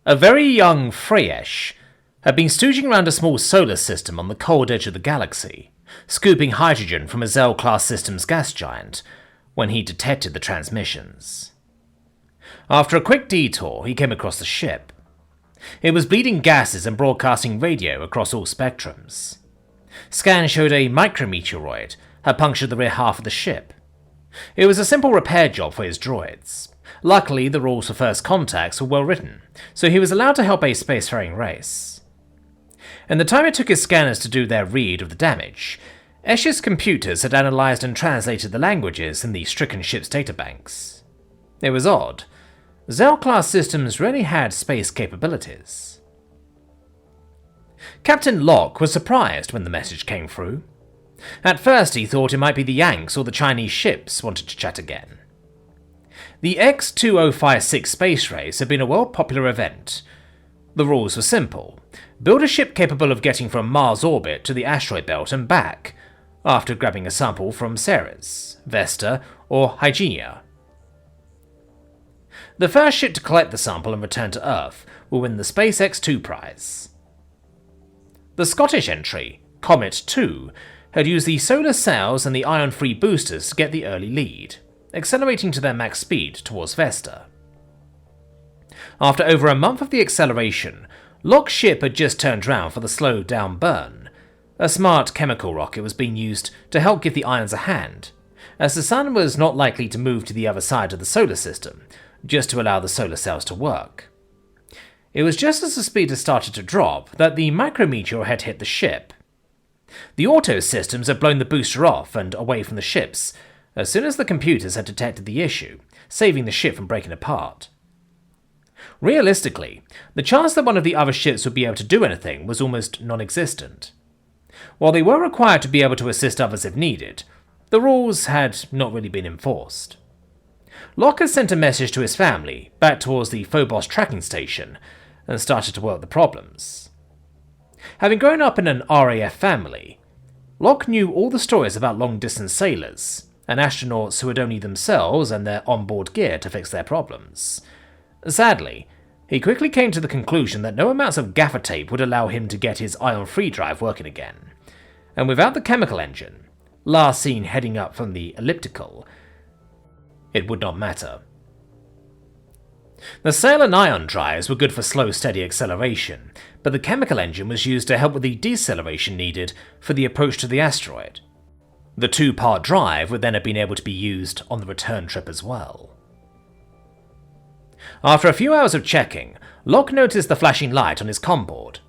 A very young Freyesh had been stooging around a small solar system on the cold edge of the galaxy, scooping hydrogen from a Zell-class system's gas giant, when he detected the transmissions. After a quick detour, he came across the ship. It was bleeding gases and broadcasting radio across all spectrums. Scans showed a micrometeoroid had punctured the rear half of the ship. It was a simple repair job for his droids. Luckily, the rules for first contacts were well written, so he was allowed to help a spacefaring race. In the time it took his scanners to do their read of the damage, Esh's computers had analysed and translated the languages in the stricken ship's databanks. It was odd. Zell-class systems rarely had space capabilities. Captain Locke was surprised when the message came through. At first he thought it might be the Yanks or the Chinese ships wanted to chat again. The X-2056 space race had been a world-popular event. The rules were simple. Build a ship capable of getting from Mars orbit to the asteroid belt and back, after grabbing a sample from Ceres, Vesta, or Hygienia. The first ship to collect the sample and return to Earth will win the SpaceX-2 prize. The Scottish entry, Comet 2, had used the solar sails and the ion-free boosters to get the early lead, accelerating to their max speed towards Vesta. After over a month of the acceleration, Locke's ship had just turned round for the slowed-down burn. A smart chemical rocket was being used to help give the ions a hand, as the sun was not likely to move to the other side of the solar system, just to allow the solar cells to work. It was just as the speed had started to drop that the micrometeor had hit the ship. The auto systems had blown the booster off and away from the ships as soon as the computers had detected the issue, saving the ship from breaking apart. Realistically, the chance that one of the other ships would be able to do anything was almost non-existent. While they were required to be able to assist others if needed, the rules had not really been enforced. Locke had sent a message to his family back towards the Phobos tracking station and started to work the problems. Having grown up in an RAF family, Locke knew all the stories about long-distance sailors and astronauts who had only themselves and their onboard gear to fix their problems. Sadly, he quickly came to the conclusion that no amounts of gaffer tape would allow him to get his ion-free drive working again, and without the chemical engine, last seen heading up from the elliptical, it would not matter. The sail and ion drives were good for slow, steady acceleration, but the chemical engine was used to help with the deceleration needed for the approach to the asteroid. The two-part drive would then have been able to be used on the return trip as well. After a few hours of checking, Locke noticed the flashing light on his comm board.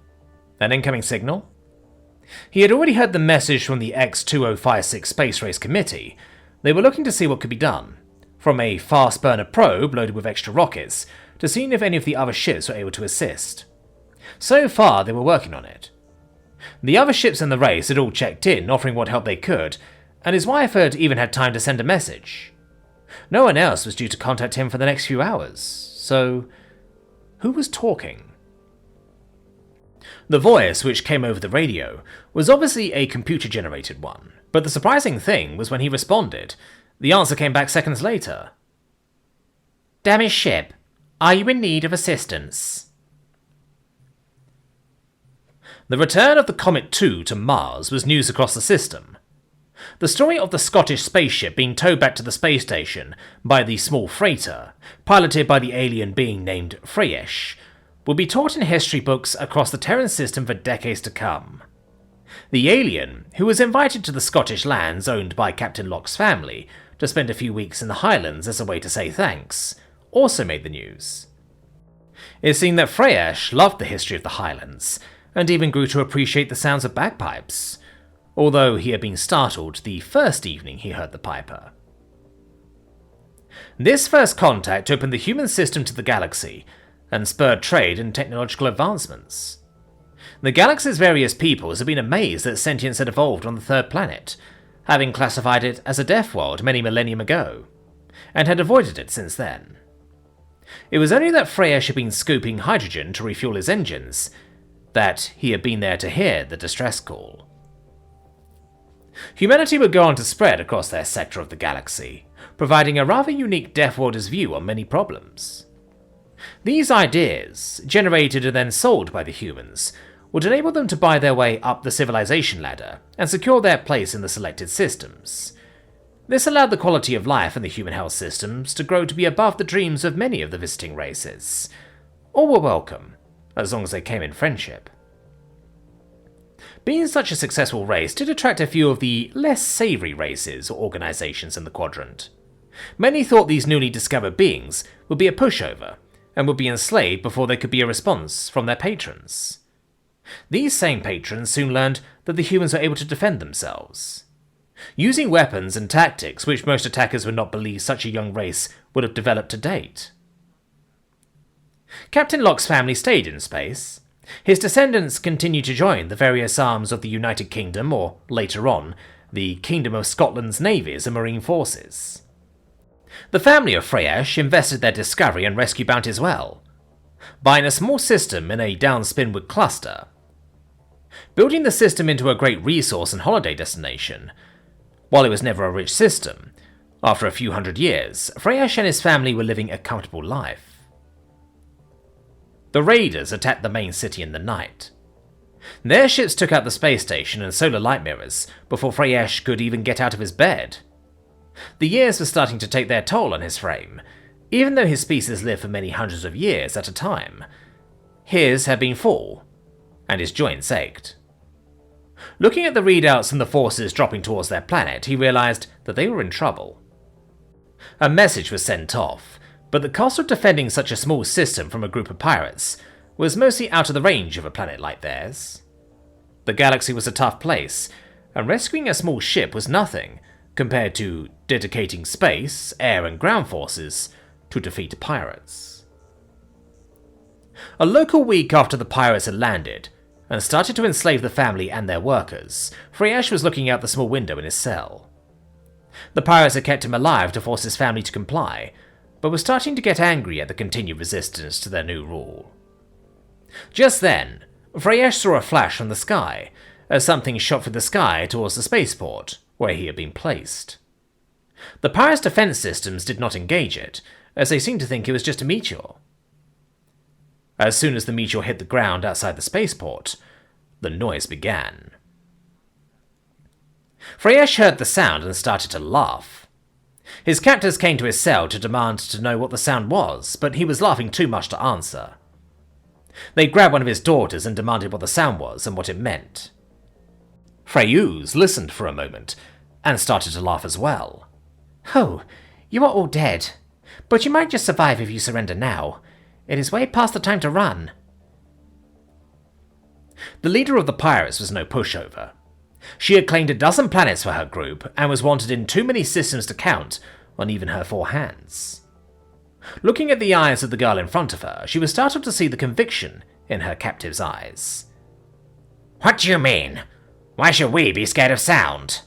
An incoming signal? He had already heard the message from the X-2056 Space Race Committee. They were looking to see what could be done, from a fast burner probe loaded with extra rockets, to seeing if any of the other ships were able to assist. So far, they were working on it. The other ships in the race had all checked in, offering what help they could, and his wife had even had time to send a message. No one else was due to contact him for the next few hours, so who was talking? The voice, which came over the radio, was obviously a computer-generated one, but the surprising thing was when he responded, the answer came back seconds later. "Damaged ship. Are you in need of assistance?" The return of the Comet 2 to Mars was news across the system. The story of the Scottish spaceship being towed back to the space station by the small freighter, piloted by the alien being named Freyesh, will be taught in history books across the Terran system for decades to come. The alien, who was invited to the Scottish lands owned by Captain Locke's family to spend a few weeks in the Highlands as a way to say thanks, also made the news. It seemed that Freyesh loved the history of the Highlands, and even grew to appreciate the sounds of bagpipes, although he had been startled the first evening he heard the piper. This first contact opened the human system to the galaxy, and spurred trade and technological advancements. The galaxy's various peoples had been amazed that sentience had evolved on the third planet, having classified it as a death world many millennium ago, and had avoided it since then. It was only that Freyesh had been scooping hydrogen to refuel his engines that he had been there to hear the distress call. Humanity would go on to spread across their sector of the galaxy, providing a rather unique Death Worlder's view on many problems. These ideas, generated and then sold by the humans, would enable them to buy their way up the civilization ladder and secure their place in the selected systems. This allowed the quality of life in the human health systems to grow to be above the dreams of many of the visiting races. All were welcome, as long as they came in friendship. Being such a successful race did attract a few of the less savoury races or organisations in the quadrant. Many thought these newly discovered beings would be a pushover, and would be enslaved before there could be a response from their patrons. These same patrons soon learned that the humans were able to defend themselves, using weapons and tactics which most attackers would not believe such a young race would have developed to date. Captain Locke's family stayed in space. His descendants continued to join the various arms of the United Kingdom, or later on, the Kingdom of Scotland's navies and marine forces. The family of Freyash invested their discovery and rescue bounties well, buying a small system in a downspinwood cluster. Building the system into a great resource and holiday destination, while it was never a rich system, after a few hundred years, Freyash and his family were living a comfortable life. The raiders attacked the main city in the night. Their ships took out the space station and solar light mirrors before Freyash could even get out of his bed. The years were starting to take their toll on his frame, even though his species lived for many hundreds of years at a time. His had been full, and his joints ached. Looking at the readouts and the forces dropping towards their planet, he realized that they were in trouble. A message was sent off, but the cost of defending such a small system from a group of pirates was mostly out of the range of a planet like theirs. The galaxy was a tough place, and rescuing a small ship was nothing compared to dedicating space, air and ground forces to defeat pirates. A local week after the pirates had landed and started to enslave the family and their workers, Freyash was looking out the small window in his cell. The pirates had kept him alive to force his family to comply, but were starting to get angry at the continued resistance to their new rule. Just then, Freyash saw a flash from the sky as something shot through the sky towards the spaceport where he had been placed. The pirates' defense systems did not engage it, as they seemed to think it was just a meteor. As soon as the meteor hit the ground outside the spaceport, the noise began. Freyash heard the sound and started to laugh. His captors came to his cell to demand to know what the sound was, but he was laughing too much to answer. They grabbed one of his daughters and demanded what the sound was and what it meant. Freyuz listened for a moment and started to laugh as well. "Oh, you are all dead. But you might just survive if you surrender now. It is way past the time to run." The leader of the pirates was no pushover. She had claimed 12 planets for her group and was wanted in too many systems to count on even her 4 hands. Looking at the eyes of the girl in front of her, she was startled to see the conviction in her captive's eyes. "What do you mean? Why should we be scared of sound?"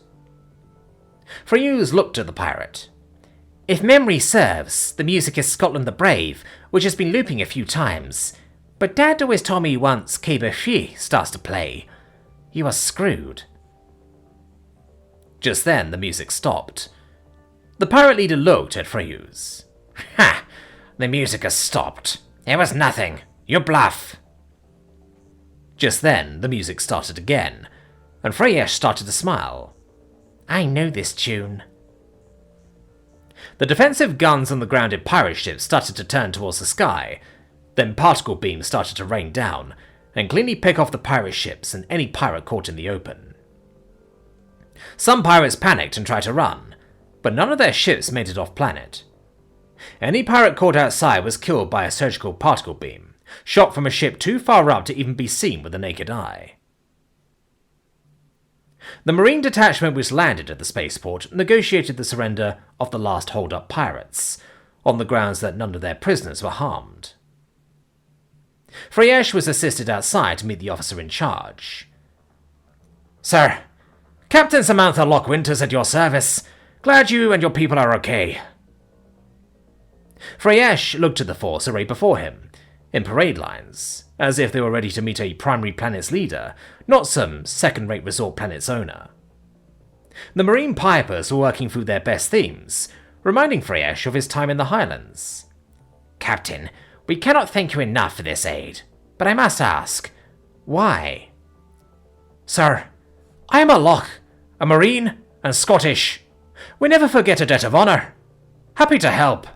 Freyuz looked at the pirate. "If memory serves, the music is Scotland the Brave, which has been looping a few times. But Dad always told me once Kebershi starts to play, you are screwed." Just then, the music stopped. The pirate leader looked at Freyuz. "Ha! The music has stopped. It was nothing. You bluff." Just then, the music started again, and Freyash started to smile. "I know this tune." The defensive guns on the grounded pirate ships started to turn towards the sky, then particle beams started to rain down and cleanly pick off the pirate ships and any pirate caught in the open. Some pirates panicked and tried to run, but none of their ships made it off planet. Any pirate caught outside was killed by a surgical particle beam, shot from a ship too far up to even be seen with the naked eye. The Marine detachment which landed at the spaceport negotiated the surrender of the last hold-up pirates, on the grounds that none of their prisoners were harmed. Freyash was assisted outside to meet the officer in charge. "Sir, Captain Samantha Lockwinter's at your service. Glad you and your people are okay." Freyash looked at the force arrayed before him, in parade lines, as if they were ready to meet a primary planet's leader, not some second-rate resort planet's owner. The Marine pipers were working through their best themes, reminding Freyash of his time in the Highlands. "Captain, We cannot thank you enough for this aid, but I must ask, why? Sir, I am a Loch, a Marine, and Scottish. We never forget a debt of honour. Happy to help.